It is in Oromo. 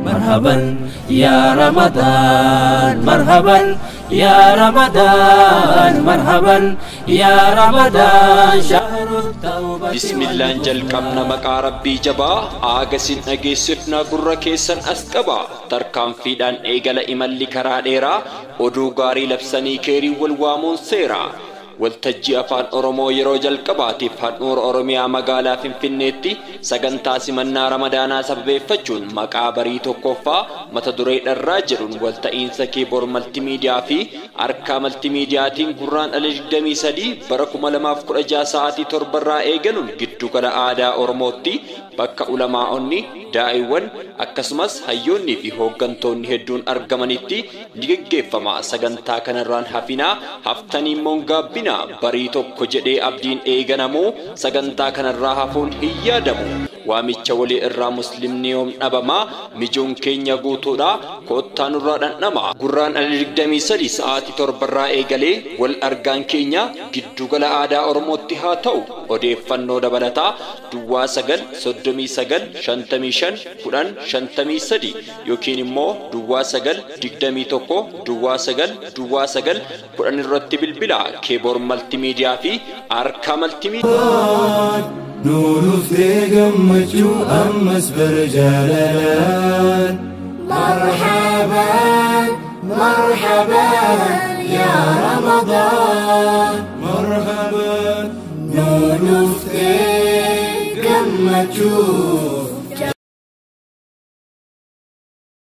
مرحبا يا رمضان مرحبا يا رمضان مرحبا يا رمضان شهر التوبة بسم الله جل قمنا مقا ربي جبا آغسين أغيسفنا قرر كيسن أسكبا تركام فيدان إيغل إمال لكرا ديرا ودو غاري لبساني كيري والوامون سيرا والتجي أفان أورمو يرو جل قباتي فانور أورميا مقالا فنفنيتي سغنتا سمنا رمضانا سبب فجون مقا بريتو كوفا متدري الراجرون والتئين سكيبور ملتي ميديا في أركا ملتي ميديا تين قران الجدمي سدي بركو ملماف كرجا ساعتي تربرا إيغنون جدو كلا آدا أورموتي بكا علماء دائوان akkasumas hayyoonni fi hooggantoonni hedduun argamanitti digaggeeffama sagantaa kanarraan hafina haftanii mongabbina barii tokko jedhee abdiin eeganamu sagantaa kanarraa hafuun hin yaadamu waamicha walii irraa muslimni yoom dhabama mijoon keenya guutuudha koottaan irraa dhandhama gurraan 23 sa'aatii torbarraa eegalee wal argaan keenya giddugala aadaa oromootti haa ta'u odeeffannoo dabalataa duwwaa 939 55 10 shantamii sadi yookiin immoo duwwaa 921 duwwaa 9 kudhan irratti bilbila keeboor maltiimiidiyaa fi arkaa maltiimiidiyaa nuuruf deegammachuu ammas barjaalaan marhaban marhaban yaa ramadaan marhaban nuuruf deegammachuu